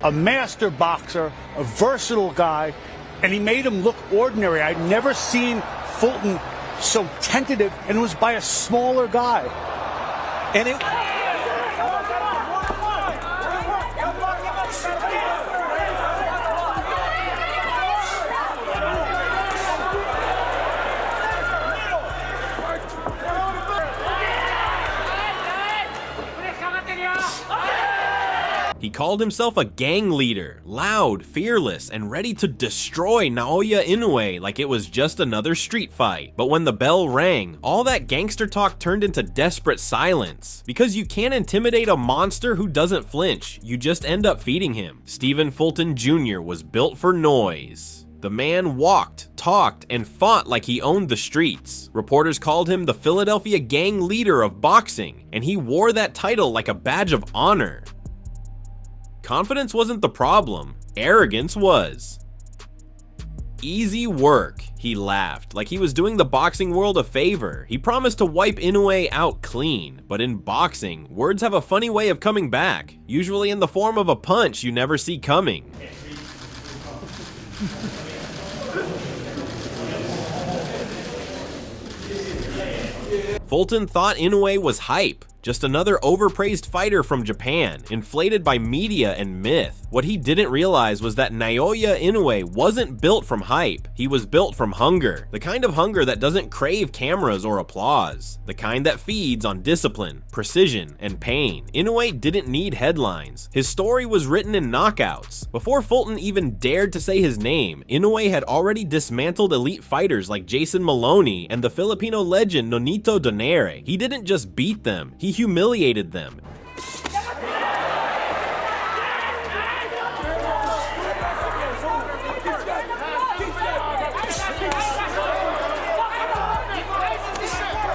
A master boxer, a versatile guy, and he made him look ordinary. I'd never seen Fulton so tentative, and it was by a smaller guy. And it... He called himself a gang leader, loud, fearless, and ready to destroy Naoya Inoue like it was just another street fight. But when the bell rang, all that gangster talk turned into desperate silence. Because you can't intimidate a monster who doesn't flinch, you just end up feeding him. Stephen Fulton Jr. was built for noise. The man walked, talked, and fought like he owned the streets. Reporters called him the Philadelphia gang leader of boxing, and he wore that title like a badge of honor. Confidence wasn't the problem, arrogance was. Easy work, he laughed, like he was doing the boxing world a favor. He promised to wipe Inoue out clean, but in boxing, words have a funny way of coming back, usually in the form of a punch you never see coming. Fulton thought Inoue was hype, just another overpraised fighter from Japan, inflated by media and myth. What he didn't realize was that Naoya Inoue wasn't built from hype, he was built from hunger. The kind of hunger that doesn't crave cameras or applause. The kind that feeds on discipline, precision, and pain. Inoue didn't need headlines. His story was written in knockouts. Before Fulton even dared to say his name, Inoue had already dismantled elite fighters like Jason Maloney and the Filipino legend Nonito Donaire. He didn't just beat them, he humiliated them.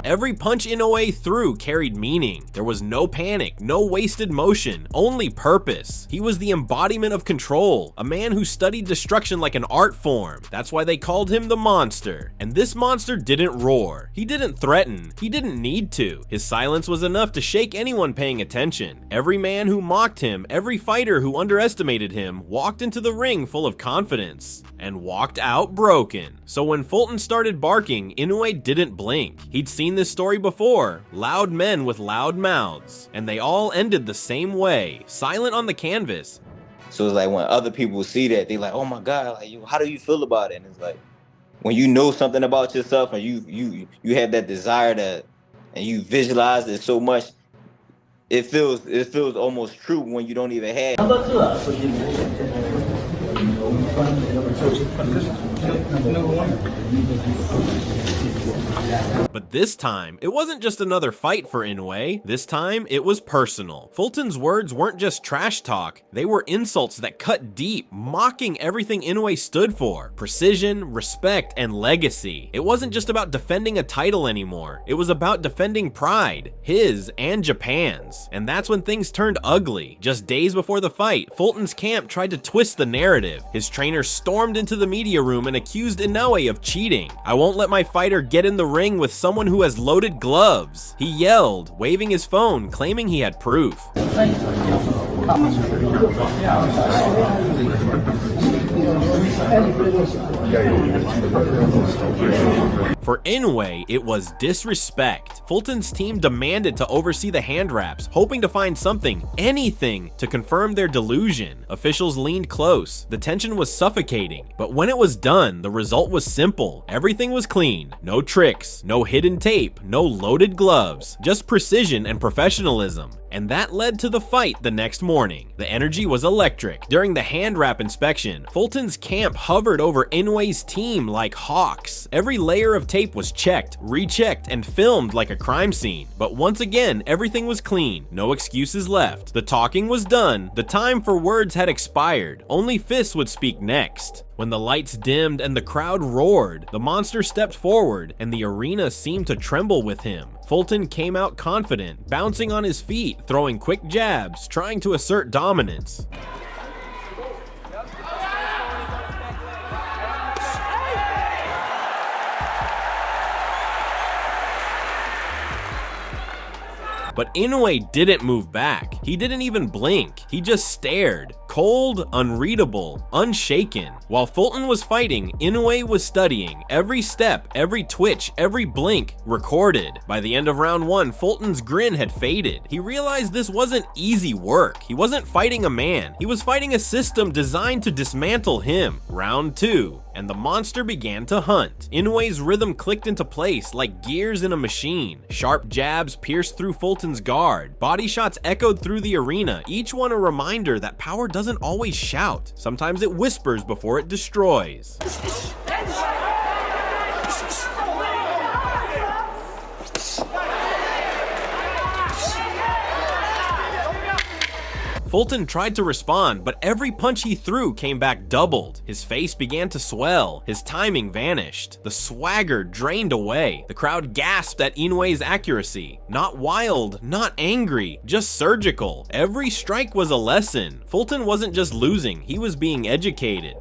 Every punch Inoue threw carried meaning. There was no panic, no wasted motion, only purpose. He was the embodiment of control, a man who studied destruction like an art form. That's why they called him the monster. And this monster didn't roar. He didn't threaten. He didn't need to. His silence was enough to shake anyone paying attention. Every man who mocked him, every fighter who underestimated him, walked into the ring full of confidence and walked out broken. So when Fulton started barking, Inoue didn't blink. He'd seen this story before, loud men with loud mouths, and they all ended the same way, silent on the canvas. So it's like when other people see that, they like, oh my God, like, how do you feel about it? And it's like, when you know something about yourself and you have that desire to, and you visualize it so much, it feels almost true when you don't even have it. But this time, it wasn't just another fight for Inoue. This time, it was personal. Fulton's words weren't just trash talk, they were insults that cut deep, mocking everything Inoue stood for. Precision, respect, and legacy. It wasn't just about defending a title anymore, it was about defending pride, his and Japan's. And that's when things turned ugly. Just days before the fight, Fulton's camp tried to twist the narrative. His trainer stormed into the media room and accused Inoue of cheating. "I won't let my fighter get in the ring with someone who has loaded gloves," he yelled, waving his phone, claiming he had proof. For Inoue, it was disrespect. Fulton's team demanded to oversee the hand wraps, hoping to find something, anything, to confirm their delusion. Officials leaned close. The tension was suffocating. But when it was done, the result was simple. Everything was clean. No tricks, no hidden tape, no loaded gloves, just precision and professionalism. And that led to the fight the next morning. The energy was electric. During the hand wrap inspection, Fulton's camp hovered over Inoue's team like hawks. Every layer of tape was checked, rechecked, and filmed like a crime scene. But once again, everything was clean. No excuses left. The talking was done. The time for words had expired. Only fists would speak next. When the lights dimmed and the crowd roared, the monster stepped forward and the arena seemed to tremble with him. Fulton came out confident, bouncing on his feet, throwing quick jabs, trying to assert dominance. But Inoue didn't move back. He didn't even blink. He just stared. Cold, unreadable, unshaken. While Fulton was fighting, Inoue was studying. Every step, every twitch, every blink recorded. By the end of round 1, Fulton's grin had faded. He realized this wasn't easy work. He wasn't fighting a man. He was fighting a system designed to dismantle him. Round 2. And the monster began to hunt. Inoue's rhythm clicked into place like gears in a machine. Sharp jabs pierced through Fulton's guard. Body shots echoed through the arena, each one a reminder that power doesn't always shout. Sometimes it whispers before it destroys. Fulton tried to respond, but every punch he threw came back doubled. His face began to swell. His timing vanished. The swagger drained away. The crowd gasped at Inoue's accuracy. Not wild, not angry, just surgical. Every strike was a lesson. Fulton wasn't just losing, he was being educated.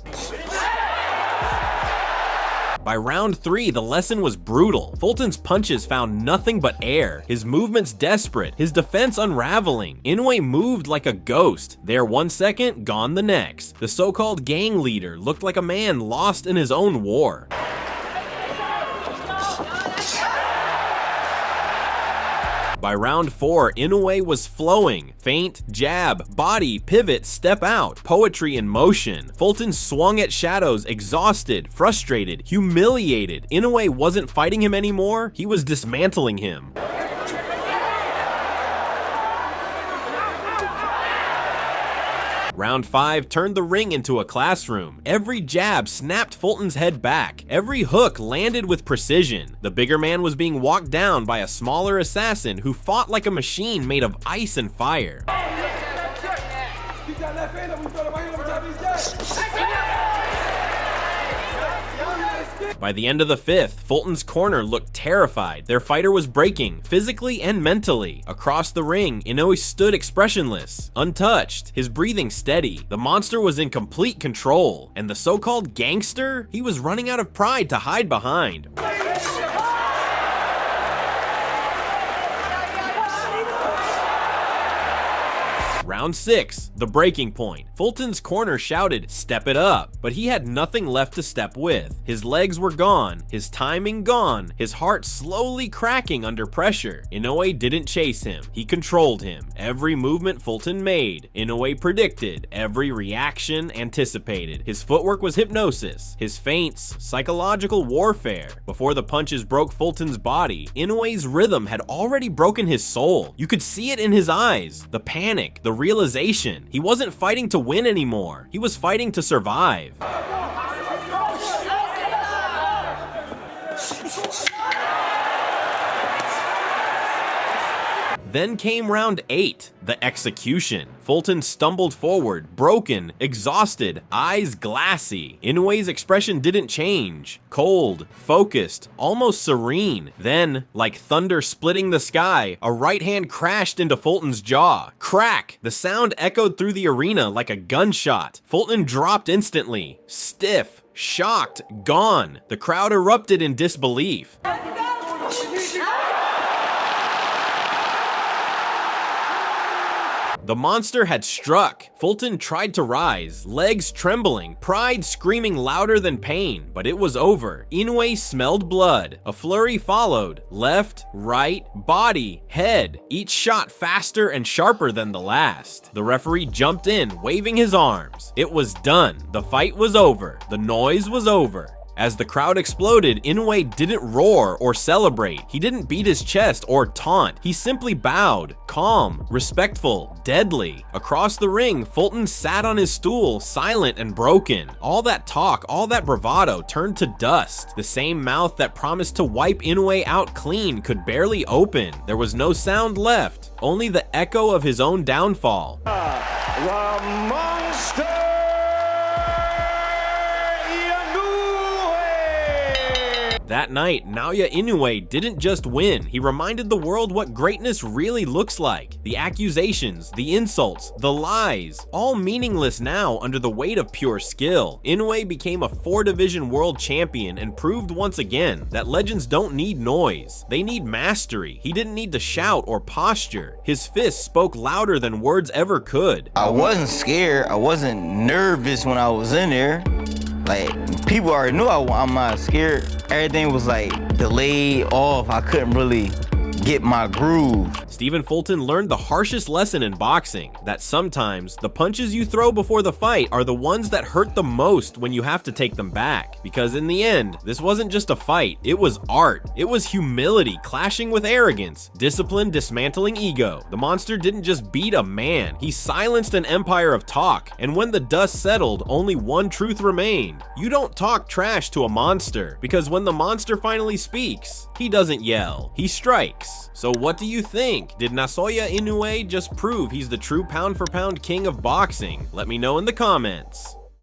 By round 3, the lesson was brutal. Fulton's punches found nothing but air, his movements desperate, his defense unraveling. Inoue moved like a ghost, there 1 second, gone the next. The so-called gang leader looked like a man lost in his own war. By round 4, Inoue was flowing. Feint, jab, body, pivot, step out, poetry in motion. Fulton swung at shadows, exhausted, frustrated, humiliated. Inoue wasn't fighting him anymore, he was dismantling him. Round 5 turned the ring into a classroom. Every jab snapped Fulton's head back. Every hook landed with precision. The bigger man was being walked down by a smaller assassin who fought like a machine made of ice and fire. By the end of the 5th, Fulton's corner looked terrified. Their fighter was breaking, physically and mentally. Across the ring, Inoue stood expressionless, untouched, his breathing steady. The monster was in complete control, and the so-called gangster, he was running out of pride to hide behind. Round 6, the breaking point. Fulton's corner shouted, "Step it up," but he had nothing left to step with. His legs were gone, his timing gone, his heart slowly cracking under pressure. Inoue didn't chase him, he controlled him. Every movement Fulton made, Inoue predicted. Every reaction anticipated. His footwork was hypnosis, his feints, psychological warfare. Before the punches broke Fulton's body, Inoue's rhythm had already broken his soul. You could see it in his eyes, the panic, the realization. He wasn't fighting to win anymore. He was fighting to survive. Then came round 8, the execution. Fulton stumbled forward, broken, exhausted, eyes glassy. Inoue's expression didn't change. Cold, focused, almost serene. Then, like thunder splitting the sky, a right hand crashed into Fulton's jaw. Crack! The sound echoed through the arena like a gunshot. Fulton dropped instantly. Stiff, shocked, gone. The crowd erupted in disbelief. The monster had struck. Fulton tried to rise, legs trembling, pride screaming louder than pain, but it was over. Inoue smelled blood. A flurry followed. Left, right, body, head, each shot faster and sharper than the last. The referee jumped in, waving his arms. It was done. The fight was over. The noise was over. As the crowd exploded, Inoue didn't roar or celebrate. He didn't beat his chest or taunt. He simply bowed, calm, respectful, deadly. Across the ring, Fulton sat on his stool, silent and broken. All that talk, all that bravado turned to dust. The same mouth that promised to wipe Inoue out clean could barely open. There was no sound left, only the echo of his own downfall. The monster! That night, Naoya Inoue didn't just win, he reminded the world what greatness really looks like. The accusations, the insults, the lies, all meaningless now under the weight of pure skill. Inoue became a 4-division world champion and proved once again that legends don't need noise, they need mastery. He didn't need to shout or posture. His fists spoke louder than words ever could. I wasn't scared, I wasn't nervous when I was in there. Like, people already knew I'm not scared. Everything was like delayed off. I couldn't really get my groove. Stephen Fulton learned the harshest lesson in boxing, that sometimes the punches you throw before the fight are the ones that hurt the most when you have to take them back. Because in the end, this wasn't just a fight, it was art. It was humility clashing with arrogance, discipline dismantling ego. The monster didn't just beat a man, he silenced an empire of talk, and when the dust settled, only one truth remained. You don't talk trash to a monster, because when the monster finally speaks, he doesn't yell, he strikes. So what do you think? Did Naoya Inoue just prove he's the true pound-for-pound king of boxing? Let me know in the comments.